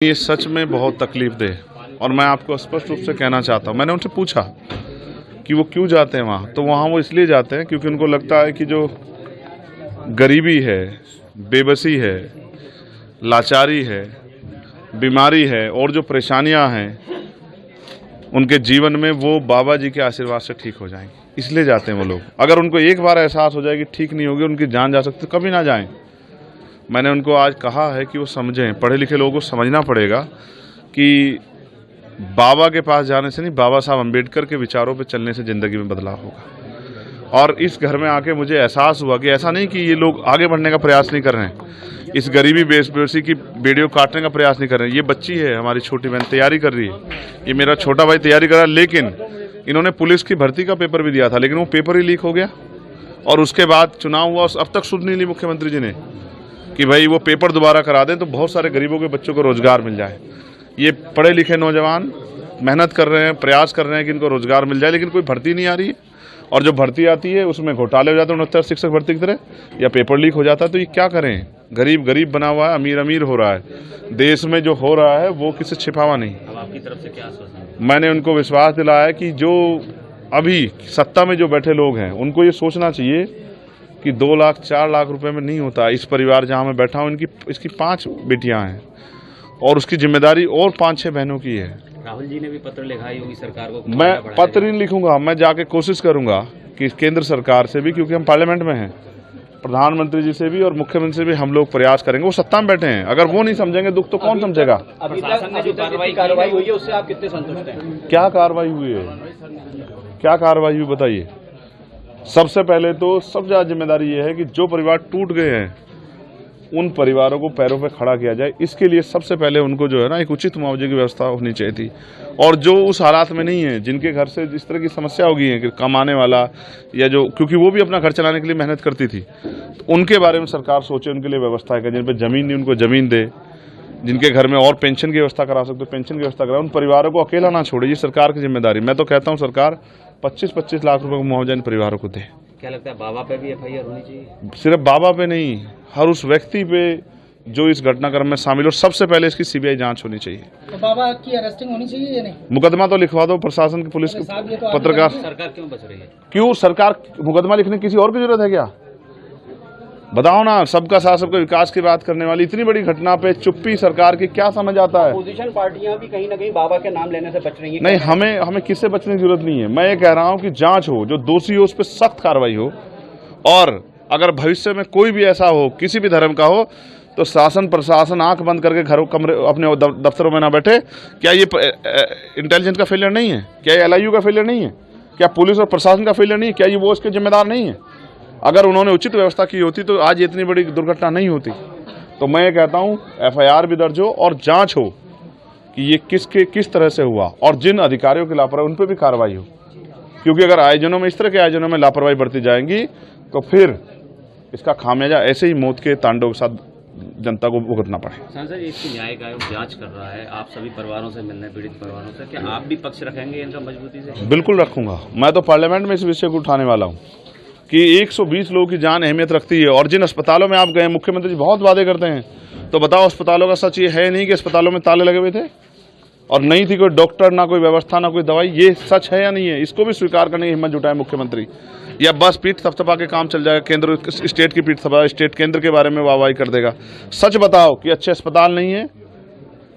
ये सच में बहुत तकलीफदेह और मैं आपको स्पष्ट रूप से कहना चाहता हूँ। मैंने उनसे पूछा कि वो क्यों जाते हैं वहाँ, तो वहाँ वो इसलिए जाते हैं क्योंकि उनको लगता है कि जो गरीबी है, बेबसी है, लाचारी है, बीमारी है और जो परेशानियाँ हैं उनके जीवन में, वो बाबा जी के आशीर्वाद से ठीक हो जाएंगी, इसलिए जाते हैं वो लोग। अगर उनको एक बार एहसास हो जाए कि ठीक नहीं होगी, उनकी जान जा सकती, तो कभी ना जाएं। मैंने उनको आज कहा है कि वो समझें, पढ़े लिखे लोगों को समझना पड़ेगा कि बाबा के पास जाने से नहीं, बाबा साहब अम्बेडकर के विचारों पे चलने से ज़िंदगी में बदलाव होगा। और इस घर में आके मुझे एहसास हुआ कि ऐसा नहीं कि ये लोग आगे बढ़ने का प्रयास नहीं कर रहे हैं, इस गरीबी बेबसी की बेड़ियों काटने का प्रयास नहीं कर रहे हैं। ये बच्ची है हमारी छोटी बहन, तैयारी कर रही है, ये मेरा छोटा भाई तैयारी कर रहा है, लेकिन इन्होंने पुलिस की भर्ती का पेपर भी दिया था, लेकिन वो पेपर ही लीक हो गया और उसके बाद चुनाव हुआ। अब तक सुध नहीं ली मुख्यमंत्री जी ने कि भाई वो पेपर दोबारा करा दें तो बहुत सारे गरीबों के बच्चों को रोजगार मिल जाए। ये पढ़े लिखे नौजवान मेहनत कर रहे हैं, प्रयास कर रहे हैं कि इनको रोजगार मिल जाए, लेकिन कोई भर्ती नहीं आ रही है और जो भर्ती आती है उसमें घोटाले हो जाते हैं 69 शिक्षक भर्ती की तरह, या पेपर लीक हो जाता है। तो ये क्या करें, गरीब गरीब बना हुआ है, अमीर अमीर हो रहा है। देश में जो हो रहा है वो किसी छिपावा नहीं। अब आपकी तरफ से क्या आश्वासन है? मैंने उनको विश्वास दिलाया कि जो अभी सत्ता में जो बैठे लोग हैं उनको ये सोचना चाहिए कि 2 लाख 4 लाख रुपए में नहीं होता। इस परिवार जहाँ मैं बैठा हूँ, इसकी 5 बेटियाँ हैं और उसकी जिम्मेदारी और 5-6 बहनों की है। राहुल जी ने भी पत्र लिखा है योगी सरकार को। मैं पत्र नहीं लिखूंगा, मैं जाके कोशिश करूंगा कि केंद्र सरकार से भी, क्योंकि हम पार्लियामेंट में हैं, प्रधानमंत्री जी से भी और मुख्यमंत्री से भी हम लोग प्रयास करेंगे। वो सत्ता में बैठे हैं, अगर वो नहीं समझेंगे दुख तो कौन समझेगा। अभी प्रशासन ने जो कार्रवाई हुई है उससे आप कितने संतुष्ट हैं? क्या कार्रवाई हुई है, क्या कार्रवाई हुई बताइए। सबसे पहले तो सबसे ज़्यादा जिम्मेदारी ये है कि जो परिवार टूट गए हैं उन परिवारों को पैरों पे खड़ा किया जाए। इसके लिए सबसे पहले उनको जो है ना, एक उचित मुआवजे की व्यवस्था होनी चाहिए थी। और जो उस हालात में नहीं है, जिनके घर से जिस तरह की समस्या हो गई है कि कमाने वाला या जो, क्योंकि वो भी अपना घर चलाने के लिए मेहनत करती थी, तो उनके बारे में सरकार सोचे, उनके लिए व्यवस्था करे। जिन पर ज़मीन नहीं उनको ज़मीन दे, जिनके घर में और पेंशन की व्यवस्था करा सकते हो पेंशन की व्यवस्था कराए। उन परिवारों को अकेला ना छोड़े, ये सरकार की जिम्मेदारी। मैं तो कहता हूँ सरकार 25-25 लाख रुपए का मुआवजा इन परिवारों को दे। क्या लगता है बाबा पे भी FIR होनी चाहिए? सिर्फ बाबा पे नहीं, हर उस व्यक्ति पे जो इस घटनाक्रम में शामिल हो। सबसे पहले इसकी CBI जांच होनी चाहिए। तो बाबा की अरेस्टिंग होनी चाहिए या नहीं? मुकदमा तो लिखवा दो, प्रशासन की, पुलिस की, पत्रकार। सरकार क्यों बच रही है? क्यों सरकार मुकदमा लिखने की किसी और की जरूरत है क्या? बताओ ना। सबका साथ सबका विकास की बात करने वाली इतनी बड़ी घटना पे चुप्पी सरकार की, क्या समझ आता है? अपोजिशन पार्टियां भी कहीं ना कहीं बाबा के नाम लेने से बच रही हैं। नहीं, हमें किससे बचने की जरूरत नहीं है। मैं ये कह रहा हूँ कि जांच हो, जो दोषी हो उस पर सख्त कार्रवाई हो, और अगर भविष्य में कोई भी ऐसा हो, किसी भी धर्म का हो, तो शासन प्रशासन आंख बंद करके घरों कमरे अपने दफ्तरों में ना बैठे। क्या ये इंटेलिजेंस का फेलियर नहीं है? क्या ये LIU का फेलियर नहीं है? क्या पुलिस और प्रशासन का फेलियर नहीं है? क्या ये वो इसके जिम्मेदार नहीं है? अगर उन्होंने उचित व्यवस्था की होती तो आज इतनी बड़ी दुर्घटना नहीं होती। तो मैं ये कहता हूँ FIR भी दर्ज हो और जांच हो कि ये किस तरह से हुआ, और जिन अधिकारियों की लापरवाही उन पर भी कार्रवाई हो। क्योंकि अगर आयोजनों में, इस तरह के आयोजनों में लापरवाही बढ़ती जाएंगी तो फिर इसका खामियाजा ऐसे ही मौत के तांडव के साथ जनता को भुगतना पड़े। सांसद जी, इसकी न्यायिक आयोग जांच कर रहा है, आप सभी परिवारों से मिलने, पीड़ित परिवारों से, क्या आप भी पक्ष रखेंगे इनका मजबूती से? बिल्कुल रखूंगा। मैं तो पार्लियामेंट में इस विषय को उठाने वाला हूँ कि 120 लोगों की जान अहमियत रखती है। और जिन अस्पतालों में आप गए, मुख्यमंत्री जी बहुत वादे करते हैं, तो बताओ अस्पतालों का सच ये है नहीं कि अस्पतालों में ताले लगे हुए थे और नहीं थी कोई डॉक्टर, ना कोई व्यवस्था, ना कोई दवाई? ये सच है या नहीं है? इसको भी स्वीकार करने की हिम्मत जुटाए मुख्यमंत्री। या बस पीठ थपथपा के काम चल जाएगा, केंद्र स्टेट की पीठ थपथपा, स्टेट केंद्र के बारे में वाहवाही कर देगा? सच बताओ कि अच्छे अस्पताल नहीं है,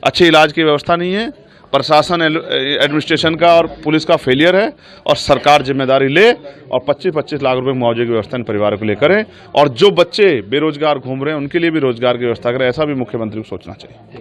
अच्छे इलाज की व्यवस्था नहीं है, प्रशासन एडमिनिस्ट्रेशन का और पुलिस का फेलियर है, और सरकार जिम्मेदारी ले और 25-25 लाख रुपए मुआवजे की व्यवस्था इन परिवारों के लिए करें। और जो बच्चे बेरोजगार घूम रहे हैं उनके लिए भी रोजगार की व्यवस्था करें। ऐसा भी मुख्यमंत्री को सोचना चाहिए।